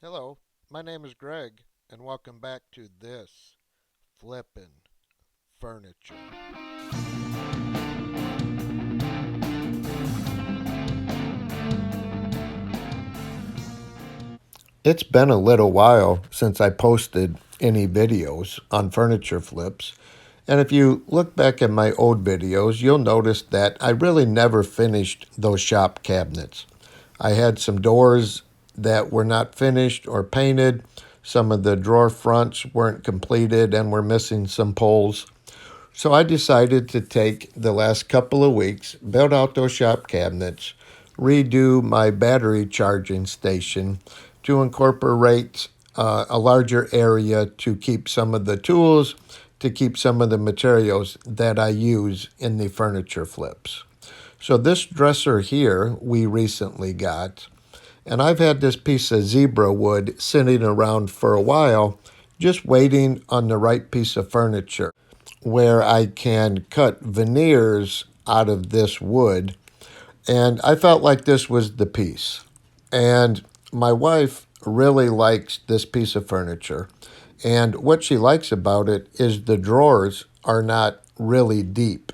Hello, my name is Greg, and welcome back to this flippin' furniture. It's been a little while since I posted any videos on furniture flips, and if you look back at my old videos, you'll notice that I really never finished those shop cabinets. I had some doors that were not finished or painted. Some of the drawer fronts weren't completed and were missing some poles. So I decided to take the last couple of weeks, build out those shop cabinets, redo my battery charging station to incorporate a larger area to keep some of the tools, to keep some of the materials that I use in the furniture flips. So this dresser here we recently got, and I've had this piece of zebra wood sitting around for a while, just waiting on the right piece of furniture where I can cut veneers out of this wood. And I felt like this was the piece. And my wife really likes this piece of furniture. And what she likes about it is the drawers are not really deep.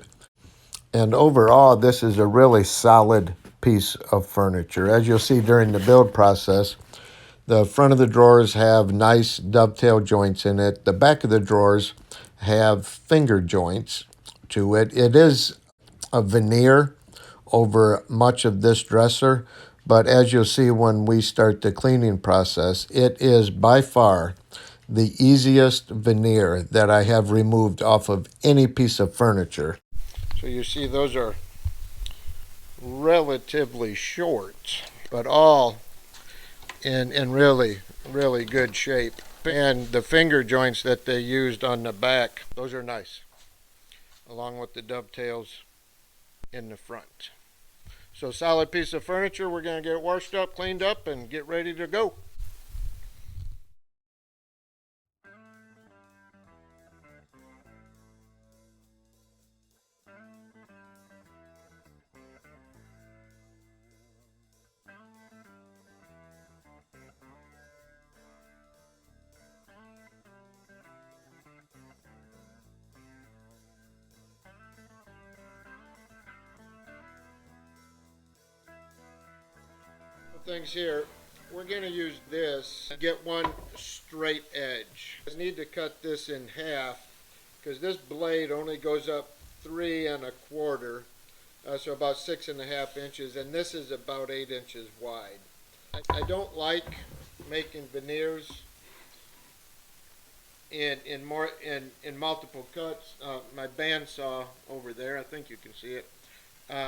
And overall, this is a really solid piece of furniture. As you'll see during the build process, the front of the drawers have nice dovetail joints in it. The back of the drawers have finger joints to it. It is a veneer over much of this dresser, but as you'll see when we start the cleaning process, it is by far the easiest veneer that I have removed off of any piece of furniture. So you see those are relatively short, but all in really good shape. And the finger joints that they used on the back, those are nice, along with the dovetails in the front. So solid piece of furniture. We're going to get it washed up, cleaned up, and get ready to go. Things here. We're going to use this to get one straight edge. I need to cut this in half because this blade only goes up 3 1/4, so about 6 1/2 inches, and this is about 8 inches wide. I don't like making veneers in multiple cuts. My bandsaw over there, I think you can see it. Uh,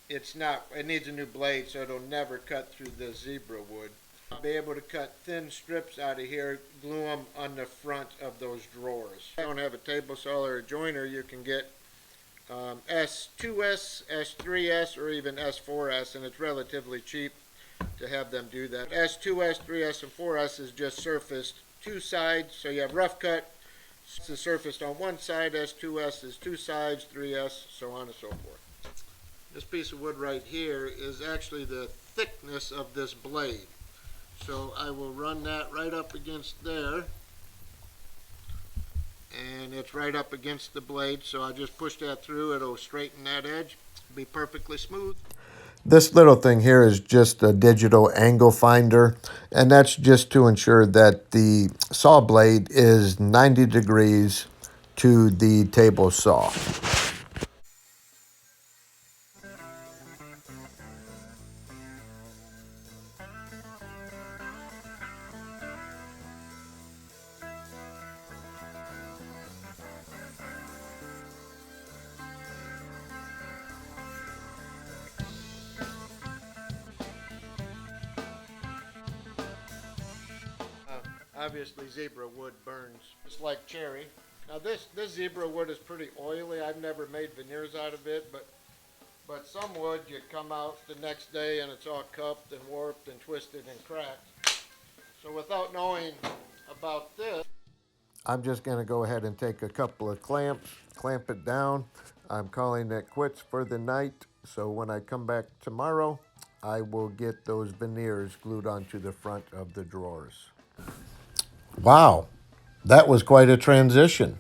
it's not. It needs a new blade, so it'll never cut through the zebra wood. I'll be able to cut thin strips out of here, glue them on the front of those drawers. If you don't have a table saw or a joiner, you can get S2S, S3S, or even S4S, and it's relatively cheap to have them do that. S2S, 3S, and 4S is just surfaced two sides, so you have rough cut. This is surfaced on one side, S2S is two sides, 3S, so on and so forth. This piece of wood right here is actually the thickness of this blade. So I will run that right up against there, and it's right up against the blade, so I just push that through. It'll straighten that edge, be perfectly smooth. This little thing here is just a digital angle finder, and that's just to ensure that the saw blade is 90 degrees to the table saw. Obviously zebra wood burns just like cherry. Now this zebra wood is pretty oily. I've never made veneers out of it, but some wood you come out the next day and it's all cupped and warped and twisted and cracked. So without knowing about this, I'm just going to go ahead and take a couple of clamps, clamp it down. I'm calling it quits for the night. So when I come back tomorrow, I will get those veneers glued onto the front of the drawers. Wow, that was quite a transition.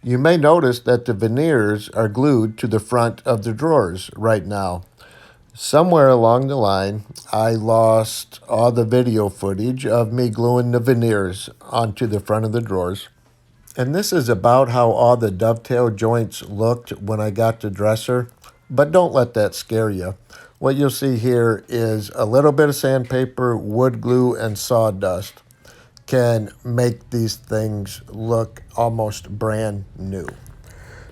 You may notice that the veneers are glued to the front of the drawers right now. Somewhere along the line, I lost all the video footage of me gluing the veneers onto the front of the drawers. And this is about how all the dovetail joints looked when I got the dresser. But don't let that scare you. What you'll see here is a little bit of sandpaper, wood glue, and sawdust can make these things look almost brand new.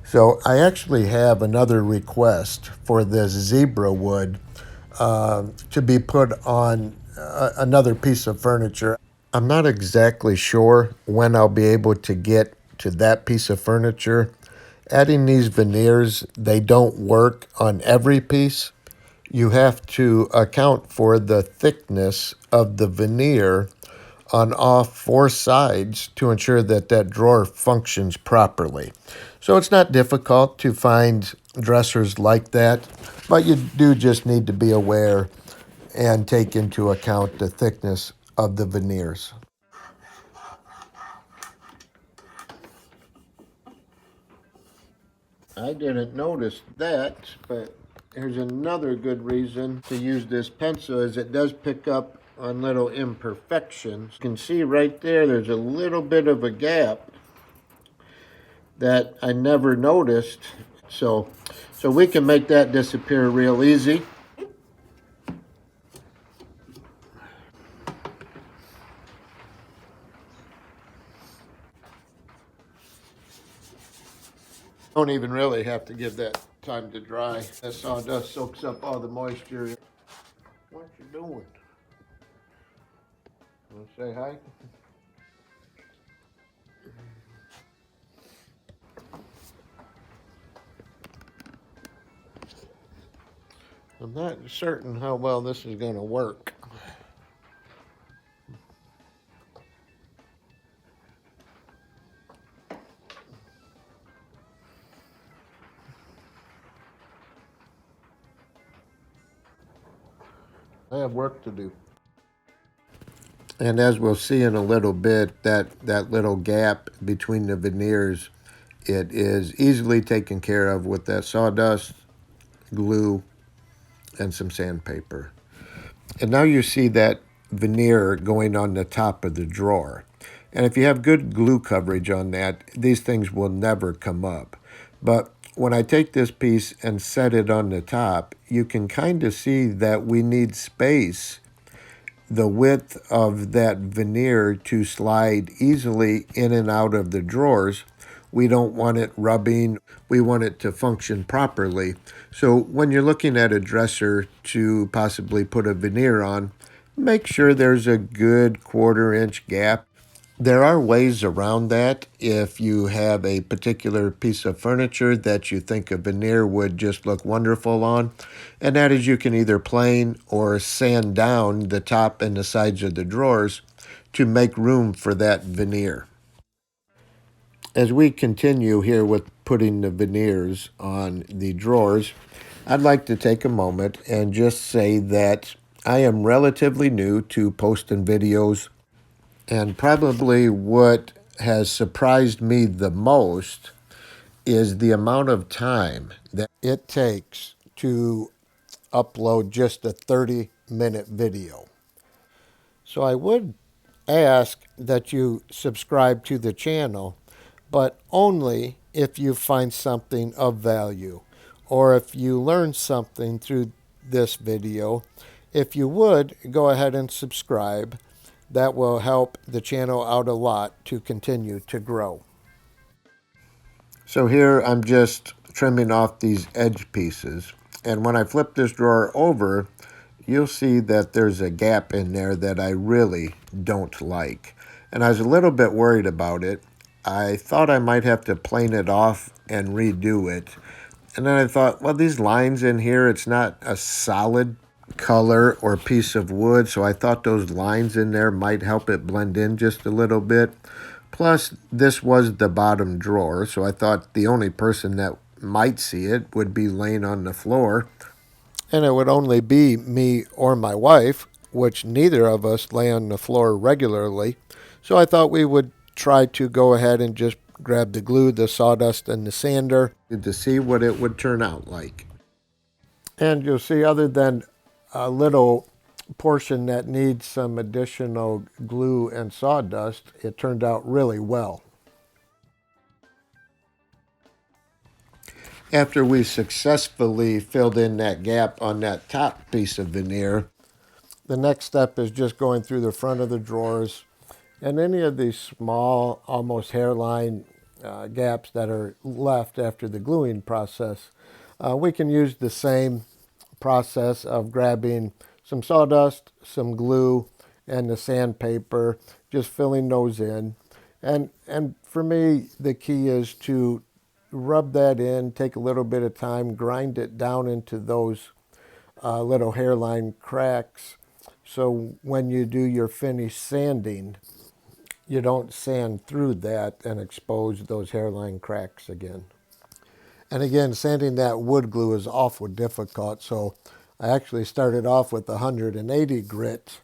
So I actually have another request for this zebra wood to be put on another piece of furniture. I'm not exactly sure when I'll be able to get to that piece of furniture. Adding these veneers, they don't work on every piece. You have to account for the thickness of the veneer on all four sides to ensure that that drawer functions properly. So it's not difficult to find dressers like that, but you do just need to be aware and take into account the thickness of the veneers. I didn't notice that, but here's another good reason to use this pencil is it does pick up on little imperfections. You can see right there, there's a little bit of a gap that I never noticed. So we can make that disappear real easy. Don't even really have to give that time to dry. That sawdust soaks up all the moisture. What you doing? Want to say hi? I'm not certain how well this is going to work. I have work to do. And as we'll see in a little bit, that little gap between the veneers, it is easily taken care of with that sawdust, glue, and some sandpaper. And now you see that veneer going on the top of the drawer. And if you have good glue coverage on that, these things will never come up. But when I take this piece and set it on the top, you can kind of see that we need space, the width of that veneer to slide easily in and out of the drawers. We don't want it rubbing. We want it to function properly. So when you're looking at a dresser to possibly put a veneer on, make sure there's a good 1/4 inch gap. There are ways around that if you have a particular piece of furniture that you think a veneer would just look wonderful on. And that is you can either plane or sand down the top and the sides of the drawers to make room for that veneer. As we continue here with putting the veneers on the drawers, I'd like to take a moment and just say that I am relatively new to posting videos. And probably what has surprised me the most is the amount of time that it takes to upload just a 30-minute video. So I would ask that you subscribe to the channel, but only if you find something of value or if you learn something through this video. If you would, go ahead and subscribe. That will help the channel out a lot to continue to grow. So here I'm just trimming off these edge pieces. And when I flip this drawer over, you'll see that there's a gap in there that I really don't like. And I was a little bit worried about it. I thought I might have to plane it off and redo it. And then I thought, well, these lines in here, it's not a solid color or piece of wood, so I thought those lines in there might help it blend in just a little bit. Plus, this was the bottom drawer, so I thought the only person that might see it would be laying on the floor. and it would only be me or my wife, which neither of us lay on the floor regularly. So I thought we would try to go ahead and just grab the glue, the sawdust, and the sander to see what it would turn out like. And you'll see, other than a little portion that needs some additional glue and sawdust, it turned out really well. After we successfully filled in that gap on that top piece of veneer, the next step is just going through the front of the drawers and any of these small, almost hairline gaps that are left after the gluing process. We can use the same process of grabbing some sawdust, some glue, and the sandpaper, just filling those in. And for me, the key is to rub that in, take a little bit of time, grind it down into those little hairline cracks. So when you do your finish sanding, you don't sand through that and expose those hairline cracks again. And again, sanding that wood glue is awful difficult, so I actually started off with 180 grit,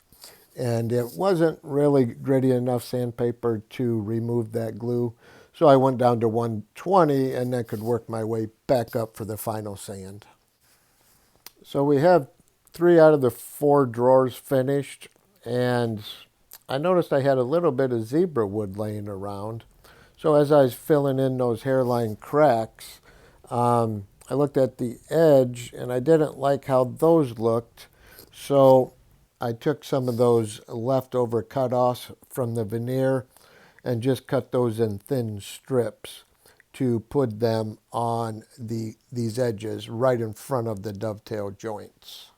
and it wasn't really gritty enough sandpaper to remove that glue. So I went down to 120 and then could work my way back up for the final sand. So we have 3 out of the 4 drawers finished, and I noticed I had a little bit of zebra wood laying around. So as I was filling in those hairline cracks, I looked at the edge and I didn't like how those looked. So I took some of those leftover cut-offs from the veneer and just cut those in thin strips to put them on these edges right in front of the dovetail joints.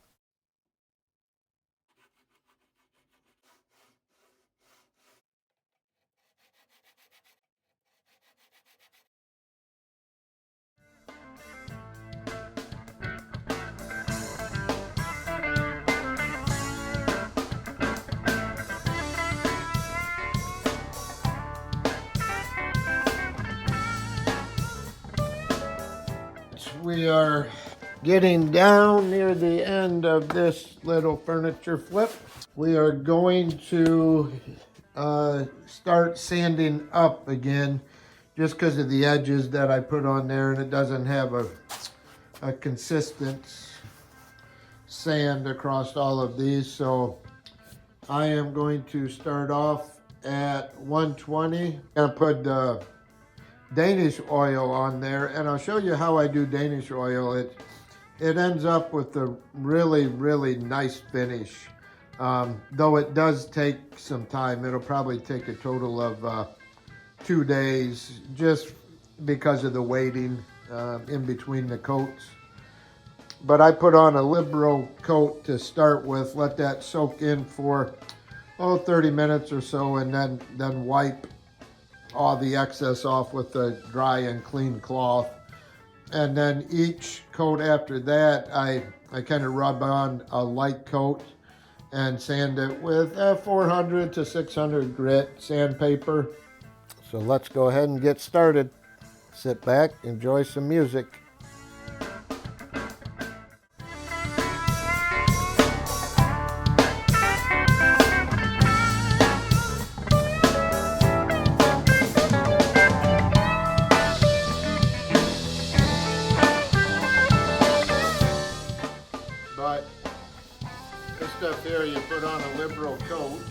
We are getting down near the end of this little furniture flip. We are going to start sanding up again, just because of the edges that I put on there, and it doesn't have a consistent sand across all of these. So I am going to start off at 120 and put Danish oil on there, and I'll show you how I do Danish oil. It ends up with a really, really nice finish. Though it does take some time. It'll probably take a total of 2 days, just because of the waiting in between the coats. But I put on a liberal coat to start with, let that soak in for 30 minutes or so, and then wipe all the excess off with a dry and clean cloth. And then each coat after that, I kind of rub on a light coat and sand it with 400 to 600 grit sandpaper. So let's go ahead and get started. Sit back, enjoy some music. But this stuff here, you put on a liberal coat.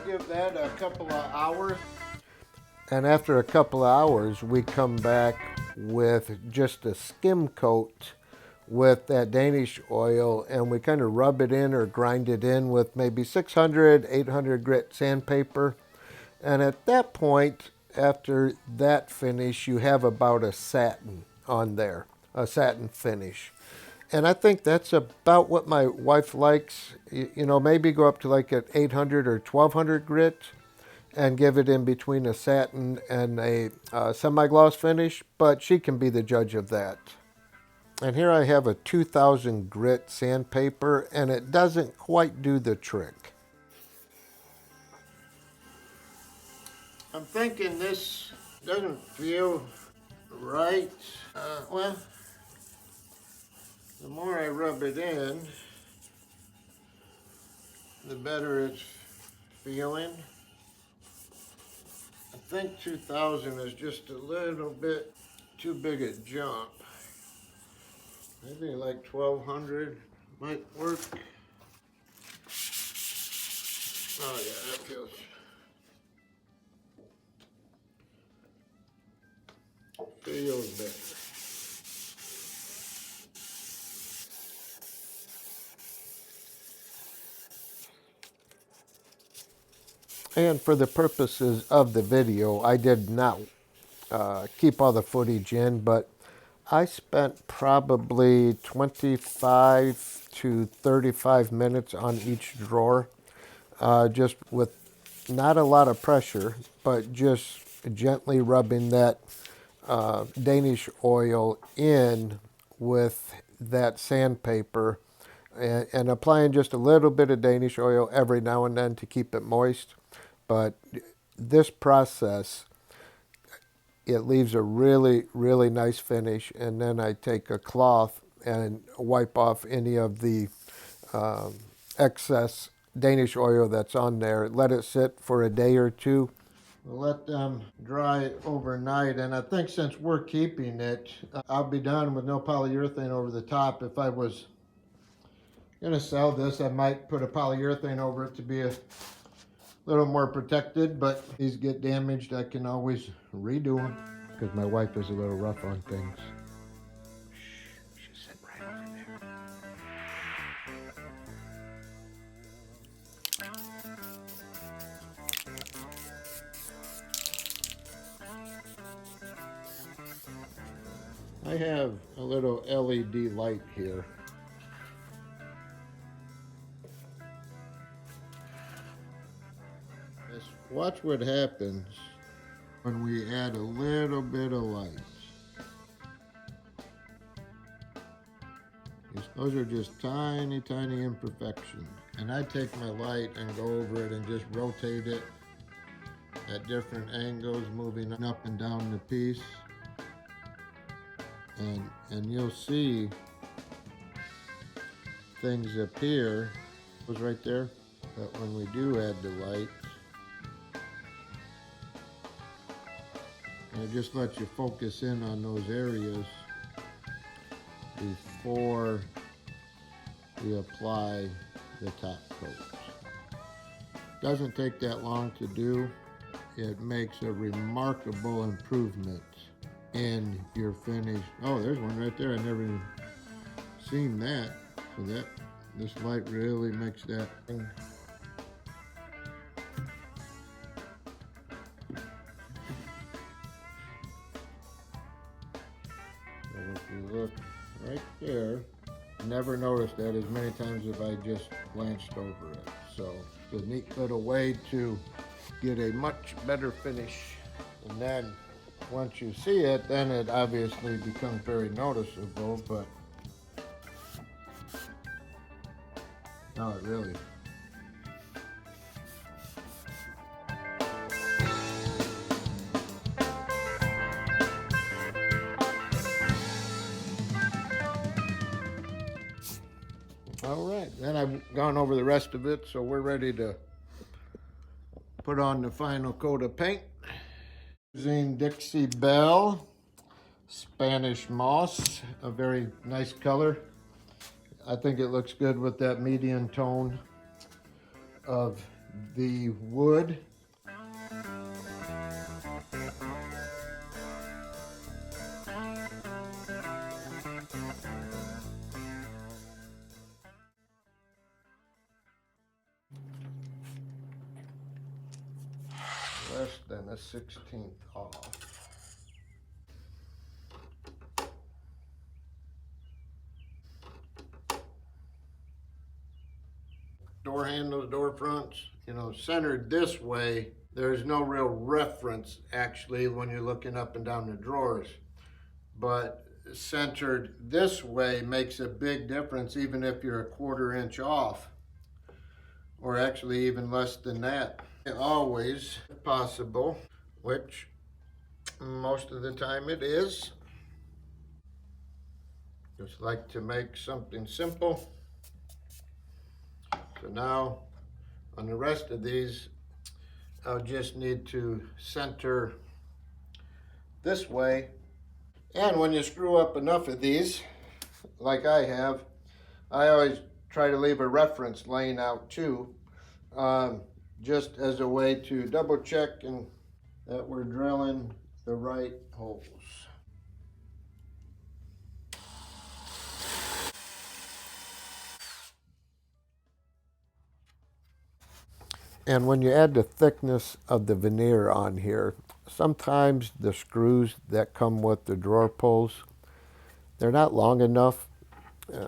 Give that a couple of hours. And after a couple of hours, we come back with just a skim coat with that Danish oil, and we kind of rub it in or grind it in with maybe 600, 800 grit sandpaper. And at that point, after that finish, you have about a satin on there, a satin finish. And I think that's about what my wife likes. You know, maybe go up to like an 800 or 1200 grit and give it in between a satin and a semi-gloss finish, but she can be the judge of that. And here I have a 2000 grit sandpaper, and it doesn't quite do the trick. I'm thinking this doesn't feel right. Well, the more I rub it in, the better it's feeling. I think 2000 is just a little bit too big a jump. Maybe like 1200 might work. Oh yeah, that feels better. And for the purposes of the video, I did not keep all the footage in, but I spent probably 25 to 35 minutes on each drawer, just with not a lot of pressure, but just gently rubbing that Danish oil in with that sandpaper and applying just a little bit of Danish oil every now and then to keep it moist. But this process, it leaves a really, really nice finish. And then I take a cloth and wipe off any of the excess Danish oil that's on there. Let it sit for a day or two. We'll let them dry overnight. And I think since we're keeping it, I'll be done with no polyurethane over the top. If I was gonna sell this, I might put a polyurethane over it to be a little more protected, but if these get damaged, I can always redo them because my wife is a little rough on things. Shh, she's sitting right over there. I have a little LED light here. Just watch what happens when we add a little bit of light. Those are just tiny, tiny imperfections. And I take my light and go over it and just rotate it at different angles, moving up and down the piece. And you'll see things appear, it was right there, but when we do add the light, and it just lets you focus in on those areas before we apply the top coat. Doesn't take that long to do. It makes a remarkable improvement in your finish. Oh, there's one right there. I never even seen that. So this light really makes that thing. So if you look right there, never noticed that as many times as I just glanced over it. So it's a neat little way to get a much better finish. And then once you see it, then it obviously becomes very noticeable, but no, it really. All right, then I've gone over the rest of it, so we're ready to put on the final coat of paint. Using Dixie Bell Spanish Moss, a very nice color. I think it looks good with that medium tone of the wood. Less than a 16th off. Door handles, door fronts, centered this way, there's no real reference actually when you're looking up and down the drawers. But centered this way makes a big difference, even if you're a 1/4 inch off, or actually even less than that. Always possible, which most of the time it is. Just like to make something simple. So now on the rest of these, I'll just need to center this way. And when you screw up enough of these, like I have, I always try to leave a reference laying out too, just as a way to double check and that we're drilling the right holes. And when you add the thickness of the veneer on here, sometimes the screws that come with the drawer pulls, they're not long enough.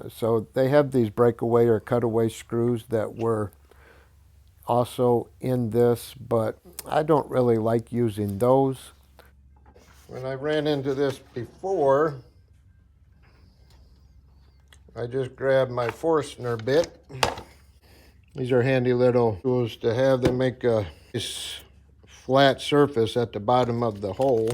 So they have these breakaway or cutaway screws that were also in this, but I don't really like using those. When I ran into this before, I just grabbed my Forstner bit. These are handy little tools to have. They make a nice flat surface at the bottom of the hole.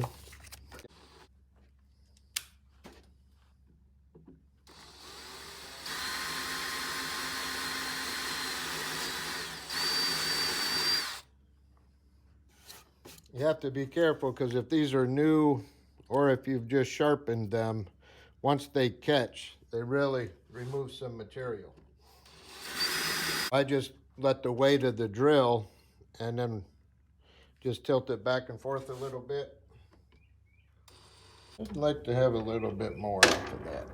You have to be careful because if these are new or if you've just sharpened them, once they catch, they really remove some material. I just let the weight of the drill and then just tilt it back and forth a little bit. I'd like to have a little bit more of that.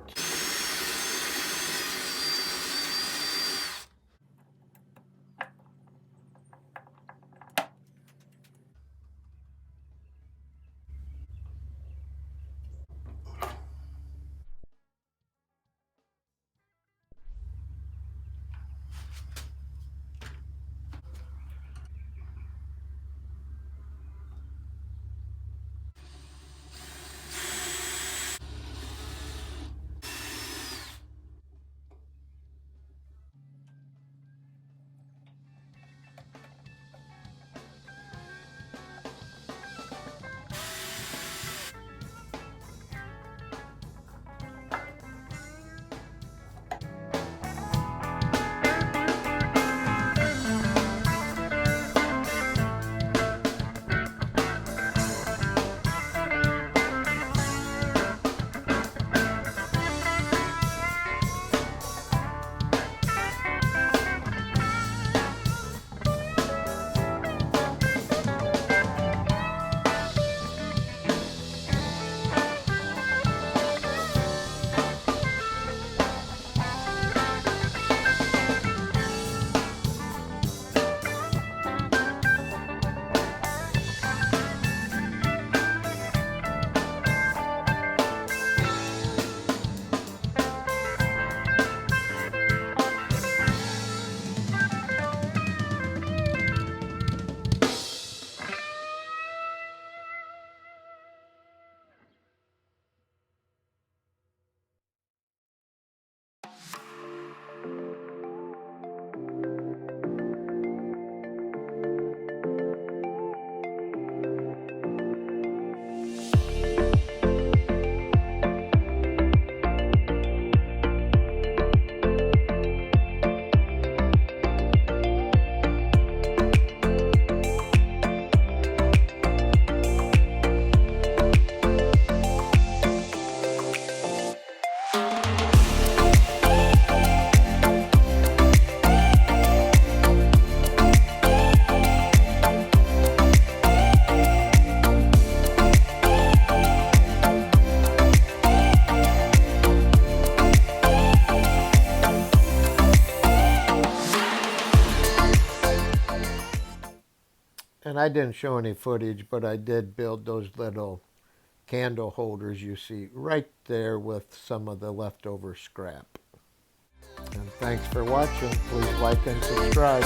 And I didn't show any footage, but I did build those little candle holders you see right there with some of the leftover scrap. And thanks for watching. Please like and subscribe.